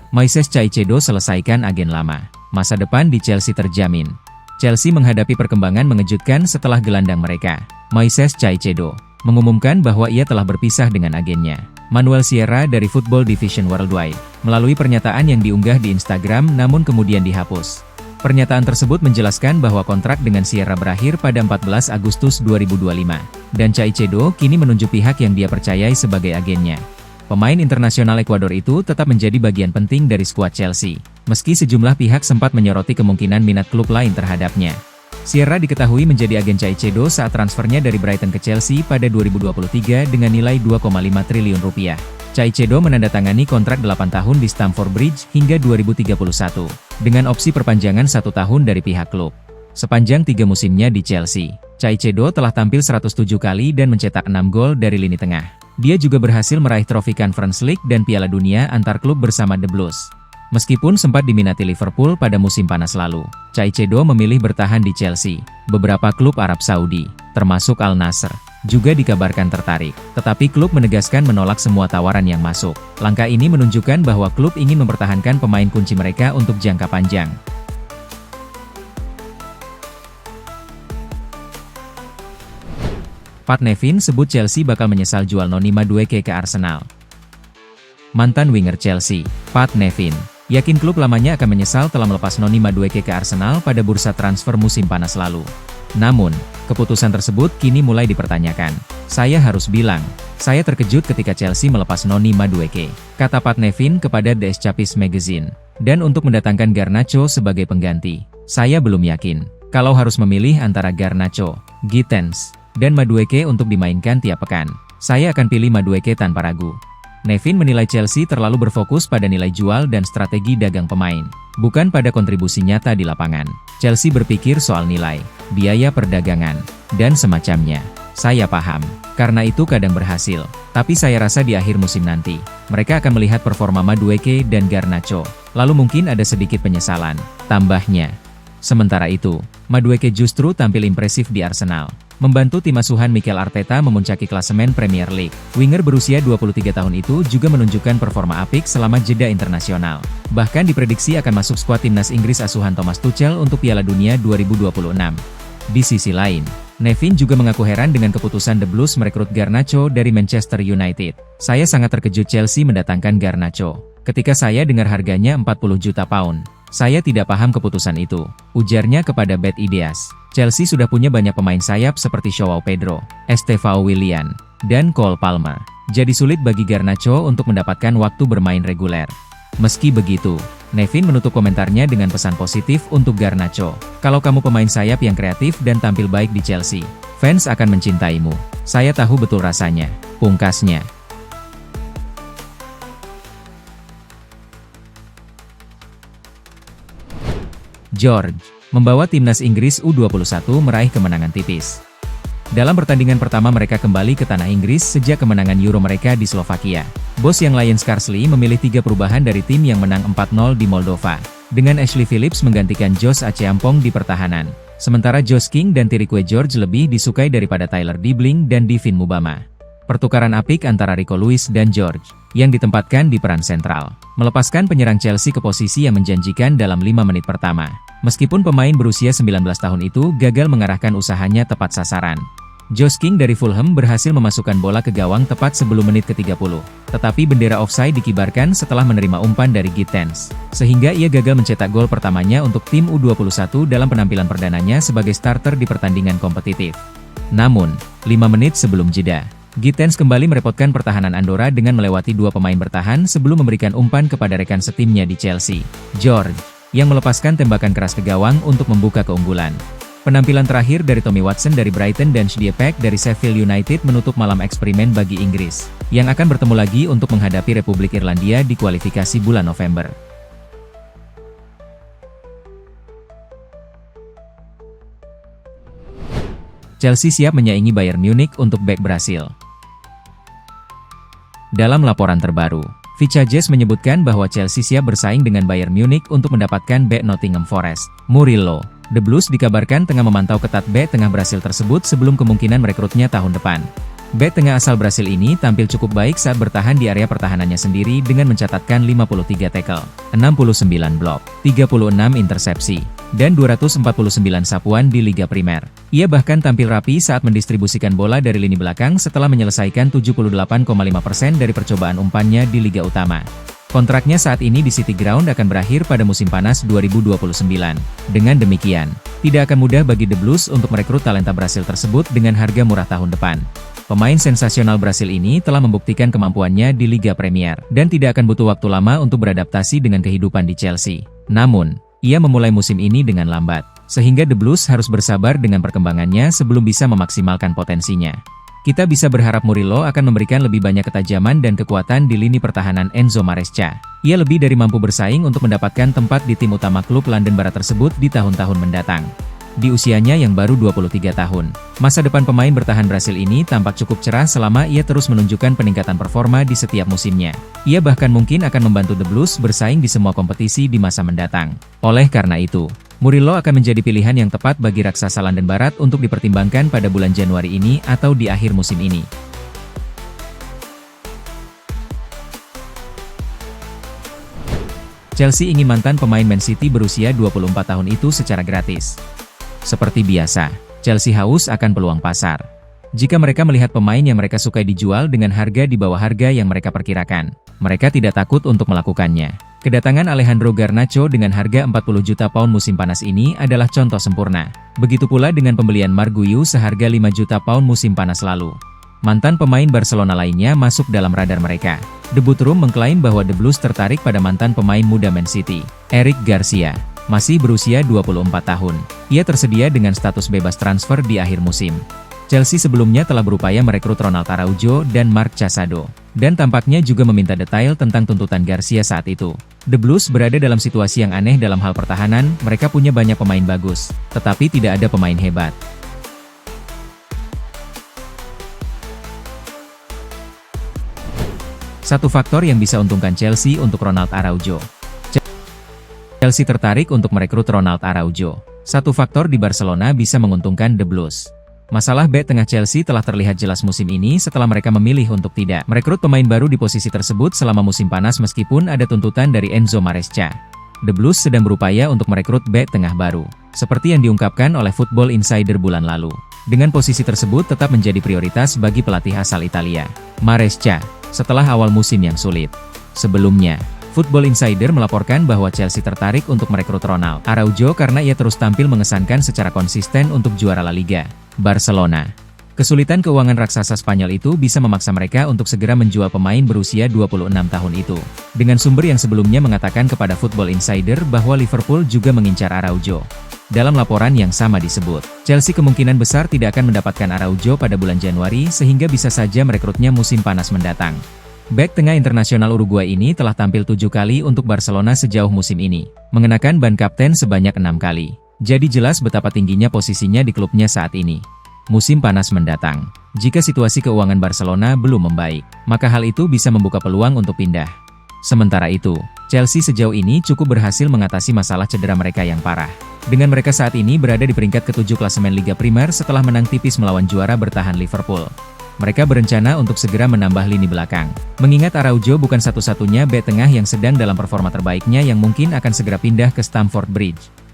Moises Caicedo selesaikan agen lama. Masa depan di Chelsea terjamin. Chelsea menghadapi perkembangan mengejutkan setelah gelandang mereka, Moises Caicedo, mengumumkan bahwa ia telah berpisah dengan agennya, Manuel Sierra dari Football Division Worldwide, melalui pernyataan yang diunggah di Instagram namun kemudian dihapus. Pernyataan tersebut menjelaskan bahwa kontrak dengan Sierra berakhir pada 14 Agustus 2025, dan Caicedo kini menunjuk pihak yang dia percayai sebagai agennya. Pemain internasional Ekuador itu tetap menjadi bagian penting dari skuad Chelsea, meski sejumlah pihak sempat menyoroti kemungkinan minat klub lain terhadapnya. Sierra diketahui menjadi agen Caicedo saat transfernya dari Brighton ke Chelsea pada 2023 dengan nilai 2,5 triliun rupiah. Caicedo menandatangani kontrak 8 tahun di Stamford Bridge hingga 2031, dengan opsi perpanjangan 1 tahun dari pihak klub. Sepanjang 3 musimnya di Chelsea, Caicedo telah tampil 107 kali dan mencetak 6 gol dari lini tengah. Dia juga berhasil meraih trofi Conference League dan Piala Dunia antar klub bersama The Blues. Meskipun sempat diminati Liverpool pada musim panas lalu, Caicedo memilih bertahan di Chelsea. Beberapa klub Arab Saudi, termasuk Al Nassr, juga dikabarkan tertarik, tetapi klub menegaskan menolak semua tawaran yang masuk. Langkah ini menunjukkan bahwa klub ingin mempertahankan pemain kunci mereka untuk jangka panjang. Pat Nevin sebut Chelsea bakal menyesal jual Noni Madueke ke Arsenal. Mantan winger Chelsea, Pat Nevin, yakin klub lamanya akan menyesal telah melepas Noni Madueke ke Arsenal pada bursa transfer musim panas lalu. Namun, keputusan tersebut kini mulai dipertanyakan. Saya harus bilang, saya terkejut ketika Chelsea melepas Noni Madueke, kata Pat Nevin kepada The Escapists Magazine. Dan untuk mendatangkan Garnacho sebagai pengganti, saya belum yakin. Kalau harus memilih antara Garnacho, Gittens, dan Madueke untuk dimainkan tiap pekan, saya akan pilih Madueke tanpa ragu. Nevin menilai Chelsea terlalu berfokus pada nilai jual dan strategi dagang pemain, bukan pada kontribusi nyata di lapangan. Chelsea berpikir soal nilai, biaya perdagangan, dan semacamnya. Saya paham, karena itu kadang berhasil. Tapi saya rasa di akhir musim nanti, mereka akan melihat performa Madueke dan Garnacho, lalu mungkin ada sedikit penyesalan, tambahnya. Sementara itu, Madueke justru tampil impresif di Arsenal, membantu tim asuhan Mikel Arteta memuncaki klasemen Premier League. Winger berusia 23 tahun itu juga menunjukkan performa apik selama jeda internasional. Bahkan diprediksi akan masuk skuad timnas Inggris asuhan Thomas Tuchel untuk Piala Dunia 2026. Di sisi lain, Nevin juga mengaku heran dengan keputusan The Blues merekrut Garnacho dari Manchester United. Saya sangat terkejut Chelsea mendatangkan Garnacho. Ketika saya dengar harganya 40 juta pound, saya tidak paham keputusan itu, ujarnya kepada Bad Ideas. Chelsea sudah punya banyak pemain sayap seperti Joao Pedro, Estevao Willian, dan Cole Palmer. Jadi sulit bagi Garnacho untuk mendapatkan waktu bermain reguler. Meski begitu, Nevin menutup komentarnya dengan pesan positif untuk Garnacho. Kalau kamu pemain sayap yang kreatif dan tampil baik di Chelsea, fans akan mencintaimu. Saya tahu betul rasanya, pungkasnya. George membawa timnas Inggris U21 meraih kemenangan tipis. Dalam pertandingan pertama mereka kembali ke tanah Inggris sejak kemenangan Euro mereka di Slovakia. Bos yang Lion Scarsley memilih 3 perubahan dari tim yang menang 4-0 di Moldova, dengan Ashley Phillips menggantikan Josh Acheampong di pertahanan. Sementara Josh King dan Tirique George lebih disukai daripada Tyler Dibling dan Divin Mubama. Pertukaran apik antara Rico Lewis dan George, yang ditempatkan di peran sentral, melepaskan penyerang Chelsea ke posisi yang menjanjikan dalam 5 menit pertama. Meskipun pemain berusia 19 tahun itu gagal mengarahkan usahanya tepat sasaran. Josh King dari Fulham berhasil memasukkan bola ke gawang tepat sebelum menit ke-30. Tetapi bendera offside dikibarkan setelah menerima umpan dari Gittens, sehingga ia gagal mencetak gol pertamanya untuk tim U21 dalam penampilan perdananya sebagai starter di pertandingan kompetitif. Namun, 5 menit sebelum jeda, Gittens kembali merepotkan pertahanan Andorra dengan melewati 2 pemain bertahan sebelum memberikan umpan kepada rekan setimnya di Chelsea, George, yang melepaskan tembakan keras ke gawang untuk membuka keunggulan. Penampilan terakhir dari Tommy Watson dari Brighton dan Shdiepak dari Sheffield United menutup malam eksperimen bagi Inggris, yang akan bertemu lagi untuk menghadapi Republik Irlandia di kualifikasi bulan November. Chelsea siap menyaingi Bayern Munich untuk bek Brasil. Dalam laporan terbaru, Vicajes menyebutkan bahwa Chelsea siap bersaing dengan Bayern Munich untuk mendapatkan bek Nottingham Forest, Murillo. The Blues dikabarkan tengah memantau ketat bek tengah Brasil tersebut sebelum kemungkinan merekrutnya tahun depan. Bek tengah asal Brasil ini tampil cukup baik saat bertahan di area pertahanannya sendiri dengan mencatatkan 53 tackle, 69 blok, 36 intersepsi, dan 249 sapuan di Liga Primer. Ia bahkan tampil rapi saat mendistribusikan bola dari lini belakang setelah menyelesaikan 78,5% dari percobaan umpannya di Liga Utama. Kontraknya saat ini di City Ground akan berakhir pada musim panas 2029. Dengan demikian, tidak akan mudah bagi The Blues untuk merekrut talenta Brasil tersebut dengan harga murah tahun depan. Pemain sensasional Brasil ini telah membuktikan kemampuannya di Liga Premier, dan tidak akan butuh waktu lama untuk beradaptasi dengan kehidupan di Chelsea. Namun, ia memulai musim ini dengan lambat, sehingga The Blues harus bersabar dengan perkembangannya sebelum bisa memaksimalkan potensinya. Kita bisa berharap Murillo akan memberikan lebih banyak ketajaman dan kekuatan di lini pertahanan Enzo Maresca. Ia lebih dari mampu bersaing untuk mendapatkan tempat di tim utama klub London Barat tersebut di tahun-tahun mendatang. Di usianya yang baru 23 tahun, masa depan pemain bertahan Brasil ini tampak cukup cerah selama ia terus menunjukkan peningkatan performa di setiap musimnya. Ia bahkan mungkin akan membantu The Blues bersaing di semua kompetisi di masa mendatang. Oleh karena itu, Murillo akan menjadi pilihan yang tepat bagi raksasa London Barat untuk dipertimbangkan pada bulan Januari ini atau di akhir musim ini. Chelsea ingin mantan pemain Man City berusia 24 tahun itu secara gratis. Seperti biasa, Chelsea haus akan peluang pasar. Jika mereka melihat pemain yang mereka sukai dijual dengan harga di bawah harga yang mereka perkirakan, mereka tidak takut untuk melakukannya. Kedatangan Alejandro Garnacho dengan harga 40 juta pound musim panas ini adalah contoh sempurna. Begitu pula dengan pembelian Marc Guiu seharga 5 juta pound musim panas lalu. Mantan pemain Barcelona lainnya masuk dalam radar mereka. The Boardroom mengklaim bahwa The Blues tertarik pada mantan pemain muda Man City, Eric Garcia. Masih berusia 24 tahun, ia tersedia dengan status bebas transfer di akhir musim. Chelsea sebelumnya telah berupaya merekrut Ronald Araujo dan Marc Casado, dan tampaknya juga meminta detail tentang tuntutan Garcia saat itu. The Blues berada dalam situasi yang aneh dalam hal pertahanan, mereka punya banyak pemain bagus, tetapi tidak ada pemain hebat. Satu faktor yang bisa untungkan Chelsea untuk Ronald Araujo. Chelsea tertarik untuk merekrut Ronald Araujo. Satu faktor di Barcelona bisa menguntungkan The Blues. Masalah bek tengah Chelsea telah terlihat jelas musim ini setelah mereka memilih untuk tidak merekrut pemain baru di posisi tersebut selama musim panas meskipun ada tuntutan dari Enzo Maresca. The Blues sedang berupaya untuk merekrut bek tengah baru, seperti yang diungkapkan oleh Football Insider bulan lalu. Dengan posisi tersebut tetap menjadi prioritas bagi pelatih asal Italia, Maresca, setelah awal musim yang sulit. Sebelumnya, Football Insider melaporkan bahwa Chelsea tertarik untuk merekrut Ronald Araujo karena ia terus tampil mengesankan secara konsisten untuk juara La Liga. Barcelona. Kesulitan keuangan raksasa Spanyol itu bisa memaksa mereka untuk segera menjual pemain berusia 26 tahun itu. Dengan sumber yang sebelumnya mengatakan kepada Football Insider bahwa Liverpool juga mengincar Araujo. Dalam laporan yang sama disebut, Chelsea kemungkinan besar tidak akan mendapatkan Araujo pada bulan Januari sehingga bisa saja merekrutnya musim panas mendatang. Bek tengah internasional Uruguay ini telah tampil 7 kali untuk Barcelona sejauh musim ini, mengenakan ban kapten sebanyak 6 kali. Jadi jelas betapa tingginya posisinya di klubnya saat ini. Musim panas mendatang, jika situasi keuangan Barcelona belum membaik, maka hal itu bisa membuka peluang untuk pindah. Sementara itu, Chelsea sejauh ini cukup berhasil mengatasi masalah cedera mereka yang parah. Dengan mereka saat ini berada di peringkat ke-7 klasemen Liga Primer setelah menang tipis melawan juara bertahan Liverpool. Mereka berencana untuk segera menambah lini belakang. Mengingat Araujo bukan satu-satunya bek tengah yang sedang dalam performa terbaiknya yang mungkin akan segera pindah ke Stamford Bridge.